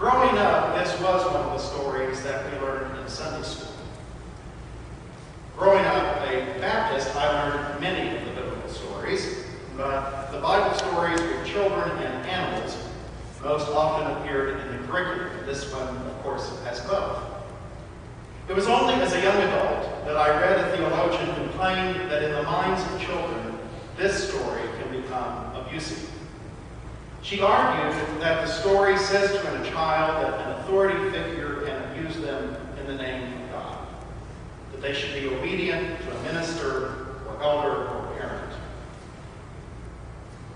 Growing up, this was one of the stories that we learned in Sunday school. Growing up a Baptist, I learned many of the biblical stories, but the Bible stories with children and animals most often appeared in the curriculum. This one, of course, has both. It was only as a young adult that I read a theologian who claimed that in the minds of children, this story can become abusive. She argued that the story says to a child that an authority figure can abuse them in the name of God, that they should be obedient to a minister or elder or parent.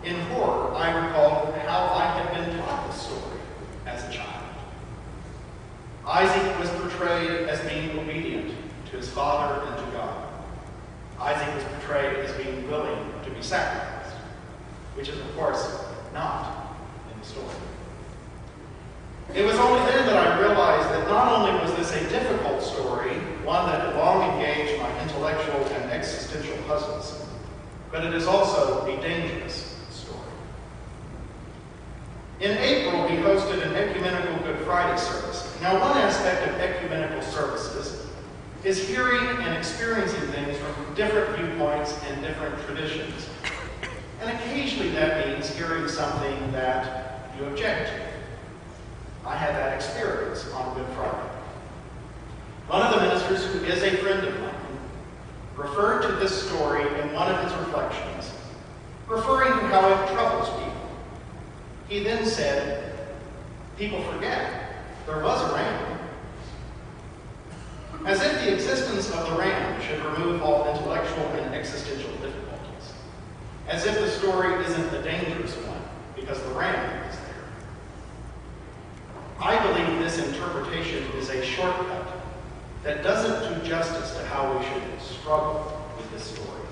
In horror, I recalled how I had been taught this story as a child. Isaac was portrayed as being obedient to his father and to God. Isaac was portrayed as being willing to be sacrificed, which is, of course, not in the story. It was only then that I realized that not only was this a difficult story, one that had long engaged my intellectual and existential puzzles, but it is also a dangerous story. In April, we hosted an ecumenical Good Friday service. Now, one aspect of ecumenical services is hearing and experiencing things from different viewpoints and different traditions. And occasionally that means hearing something that you object to. I had that experience on Good Friday. One of the ministers, who is a friend of mine, referred to this story in one of his reflections, referring to how it troubles people. He then said, "People forget there was a ram." As if the existence of the ram should remove all intellectual and existential difficulties. As if the story isn't a dangerous one because the ram is there. I believe this interpretation is a shortcut that doesn't do justice to how we should struggle with this story.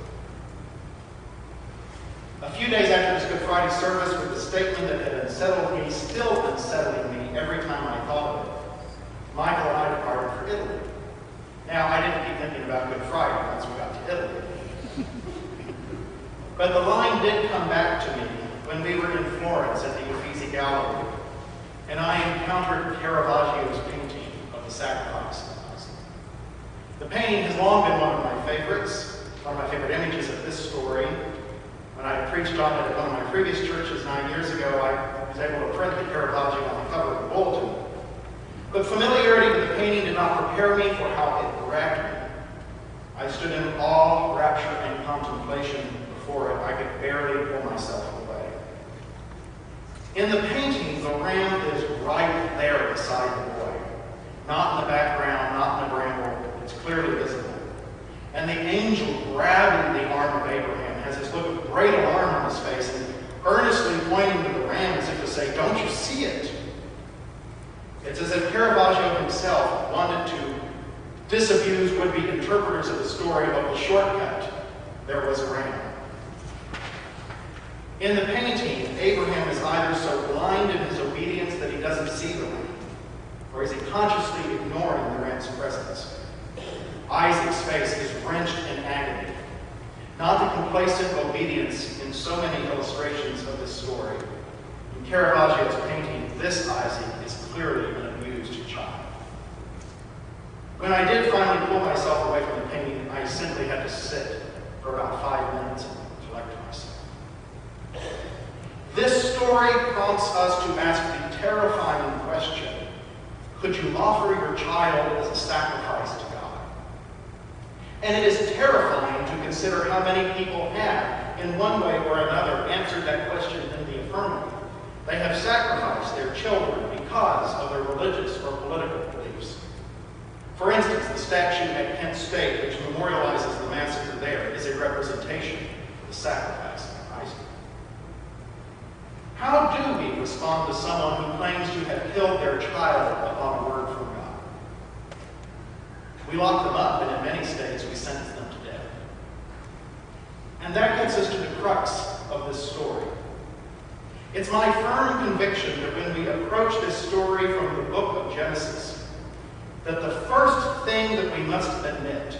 A few days after this Good Friday service, with the statement that had unsettled me, still unsettling me every time I thought of it, Michael and I departed for Italy. Now, I didn't keep thinking about Good Friday once we got to Italy. But the line did come back to me when we were in Florence at the Uffizi Gallery, and I encountered Caravaggio's painting of the Sacrifice of Isaac. The painting has long been one of my favorites, one of my favorite images of this story. When I preached on it at one of my previous churches 9 years ago, I was able to print the Caravaggio on the cover of the bulletin. But familiarity with the painting did not prepare me for how it grabbed me. I stood in awe, rapture, and contemplation before it. I could barely pull myself away. In the painting, the ram is right there beside the boy. Not in the background, not in the bramble. It's clearly visible. And the angel grabbing the arm of Abraham has this look of great alarm on his face and earnestly pointing to the ram as if to say, "Don't you see it?" It's as if Caravaggio himself wanted to disabuse would-be interpreters of the story of the shortcut. There was a ram. In the painting, Abraham is either so blind in his obedience that he doesn't see the ram, or is he consciously ignoring the ram's presence? Isaac's face is wrenched in agony. Not the complacent obedience in so many illustrations of this story. In Caravaggio's painting, this Isaac is clearly an abused child. When I did finally pull myself away from the painting, I simply had to sit for about 5 minutes and collect myself. This story prompts us to ask the terrifying question, could you offer your child as a sacrifice to God? And it is terrifying to consider how many people have, in one way or another, answered that question in the affirmative. They have sacrificed their children because of their religious or political beliefs. For instance, the statue at Kent State, which memorializes the massacre there, is a representation of the sacrifice of Isaac. How do we respond to someone who claims to have killed their child upon a word from God? We lock them up, and in many states we sentence them to death. And that gets us to the crux of this story. It's my firm conviction that when we approach this story from the book of Genesis, that the first thing that we must admit,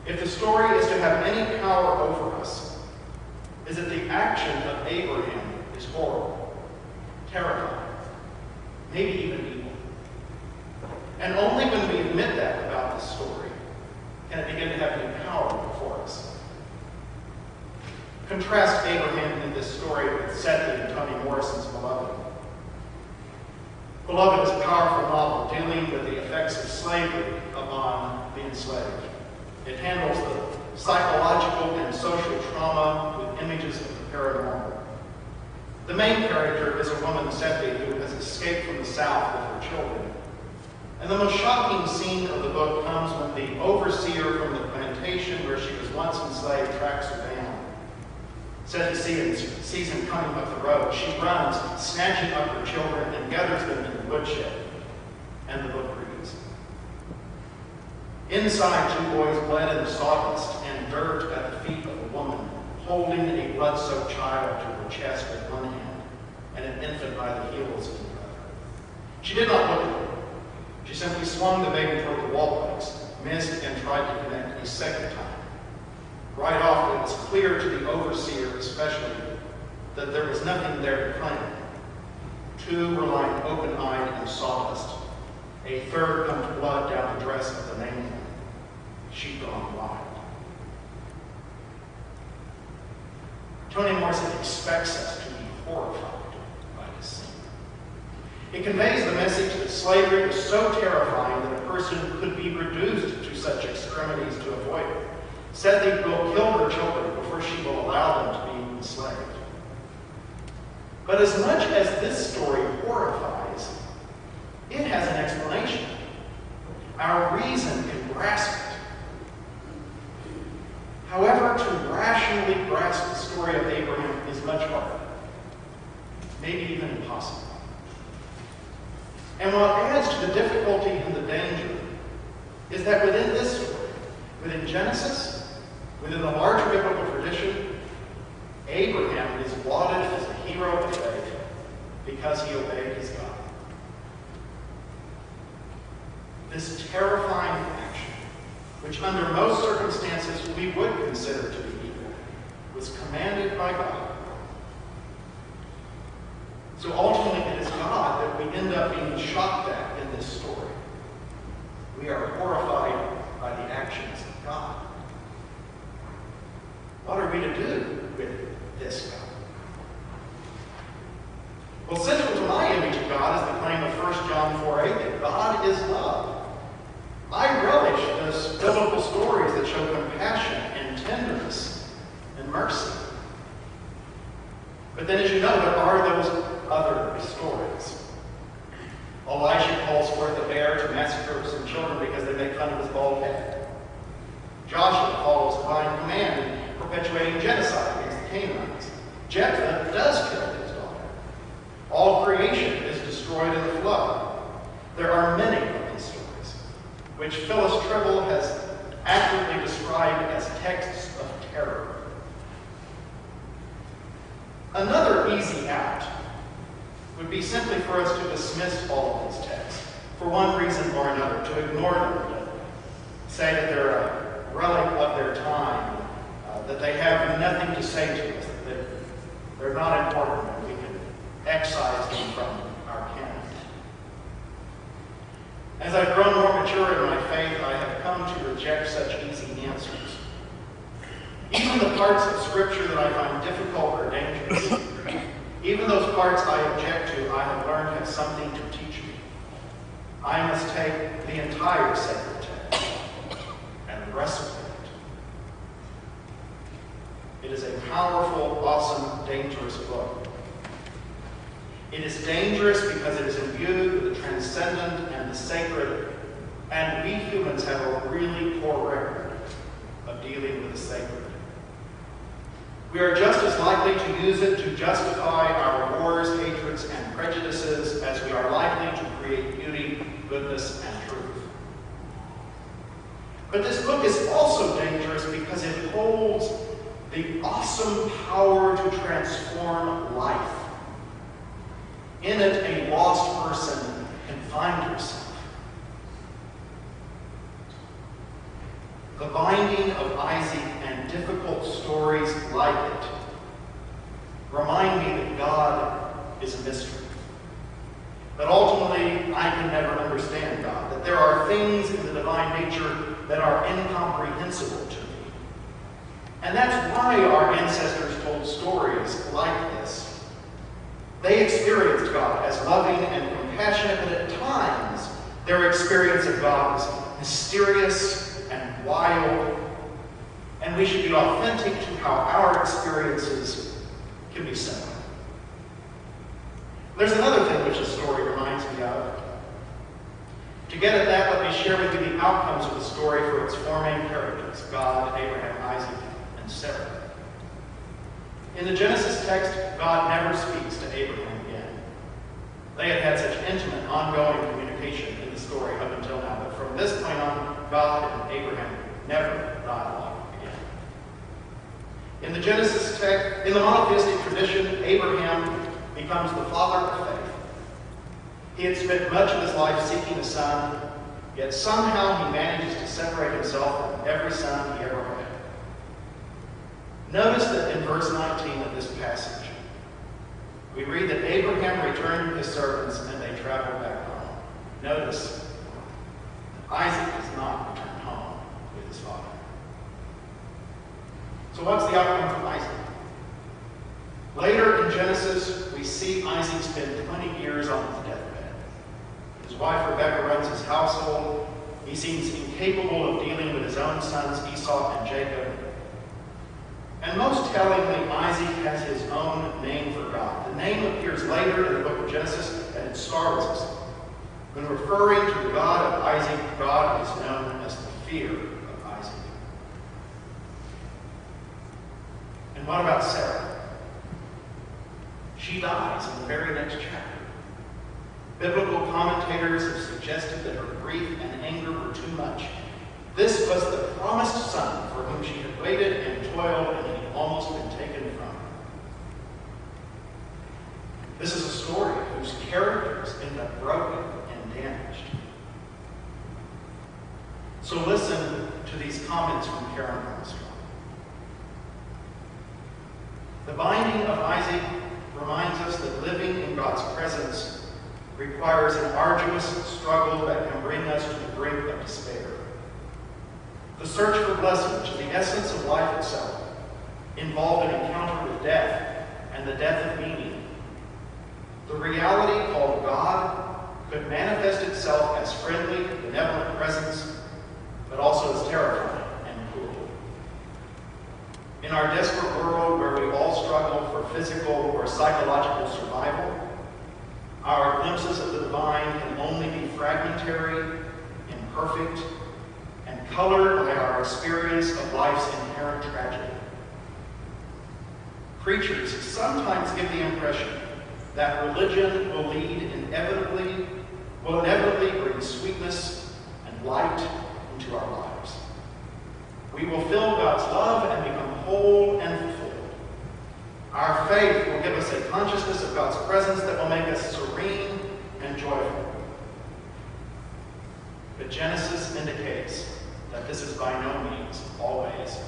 if the story is to have any power over us, is that the action of Abraham is horrible, terrifying, maybe even evil. And only when we admit that about this story can it begin to have new power before us. Contrast Abraham in this story with Sethi and Toni Morrison's Beloved. Beloved is a powerful novel dealing with the effects of slavery upon the enslaved. It handles the psychological and social trauma with images of the paranormal. The main character is a woman, Sethi, who has escaped from the South with her children. And the most shocking scene of the book comes when the overseer from the plantation where she was once enslaved tracks her down. Sethi sees him coming up the road. She runs, snatching up her children, and gathers them in the woodshed. And the book reads. Inside, 2 boys bled in the sawdust and dirt at the feet of a woman, holding a blood-soaked child to her chest with one hand, and an infant by the heels in the other. She did not look at him. She simply swung the baby toward the wall planks, missed, and tried to connect a second time. Right off, it was clear to the overseer especially that there was nothing there to claim. 2 were lying open-eyed in sawdust. A third pumped blood down the dress of the main one. She'd gone wild. Toni Morrison expects us to be horrified by this scene. It conveys the message that slavery was so terrifying that a person could be reduced to such extremities to avoid it. Sethi will kill her children before she will allow them to be enslaved. But as much as this story horrifies, it has an explanation. Our reason can grasp it. However, to rationally grasp the story of Abraham is much harder, maybe even impossible. And what adds to the difficulty and the danger is that within this story, within Genesis, within the larger biblical tradition, Abraham is lauded as a hero of faith because he obeyed his God. This terrifying action, which under most circumstances we would consider to be evil, was commanded by God. So ultimately it is God that we end up being shocked at in this story. We are horrified by the actions of God. What are we to do with this God? Well, central to my image of God is the claim of 1 John 4:8 that God is love. I relish those biblical stories that show compassion and tenderness and mercy. But then, as you know, there are those other stories. Elijah calls forth a bear to massacre some children because they make fun of his bald head. Joshua follows divine command in perpetuating genocide against the Canaanites. Jephthah does kill his daughter. All creation is destroyed in the flood. There are many of these stories, which Phyllis Tribble has accurately described as texts of terror. Another easy out would be simply for us to dismiss all of these texts, for one reason or another, to ignore them, to say that they're a relic of their time, that they have nothing to say to us, that they're not important, and we can excise them from our canon. As I've grown more mature in my faith, I have come to reject such easy answers. Even the parts of Scripture that I find difficult or dangerous, even those parts I object to, I have learned have something to teach me. I must take the entire sacred text and wrestle with it. It is a powerful, awesome, dangerous book. It is dangerous because it is imbued with the transcendent and the sacred, and we humans have a really poor record of dealing with the sacred. We are just as likely to use it to justify our wars, hatreds, and prejudices as we are likely to create beauty, goodness, and truth. But this book is also dangerous because it holds the awesome power to transform life. In it, a lost person can find herself. The binding of Isaac and difficult stories like it remind me that God is a mystery. That ultimately I can never understand God. That that there are things in the divine nature that are incomprehensible to me. And that's why our ancestors told stories like this. They experienced God as loving and compassionate, but at times their experience of God was mysterious and wild, and we should be authentic to how our experiences can be similar. There's another thing which the story reminds me of. To get at that, let me share with you the outcomes of the story for its four main characters: God, Abraham, Isaac, and Sarah. In the Genesis text, God never speaks to Abraham again. They had had such intimate, ongoing communication in the story up until now, but from this point on, God and Abraham never dialogue again. In the Genesis text, in the monotheistic tradition, Abraham becomes the father of faith. He had spent much of his life seeking a son, yet somehow he manages to separate himself from every son he ever had. Notice that in verse 19 of this passage, we read that Abraham returned to his servants and they traveled back home. Notice that Isaac does not return home with his father. So what's the outcome from Isaac? Later in Genesis, we see Isaac spend 20 years on his deathbed. His wife Rebekah runs his household. He seems incapable of dealing with his own sons, Esau and Jacob. And most tellingly, Isaac has his own name for God. The name appears later in the book of Genesis, and it startles us. When referring to the God of Isaac, God is known as the fear of Isaac. And what about Sarah? She dies in the very next chapter. Biblical commentators have suggested that her grief and anger were too much. This was the promised son for whom she had waited and toiled, and he had almost been taken from her. This is a story whose characters end up broken and damaged. So listen to these comments from Karen Armstrong. The binding of Isaac reminds us that living in God's presence requires an arduous struggle that can bring us to the brink of despair. The search for blessing, which is the essence of life itself, involved an encounter with death and the death of meaning. The reality called God could manifest itself as friendly, benevolent presence, but also as terrifying and cruel. In our desperate world where we all struggle for physical or psychological survival, our glimpses of the divine can only be fragmentary, imperfect, and colored by our experience of life's inherent tragedy. Preachers sometimes give the impression that religion will inevitably bring sweetness and light into our lives. We will feel God's love and become whole and fulfilled. Our faith will give us a consciousness of God's presence that will make us serene and joyful. But Genesis indicates that this is by no means always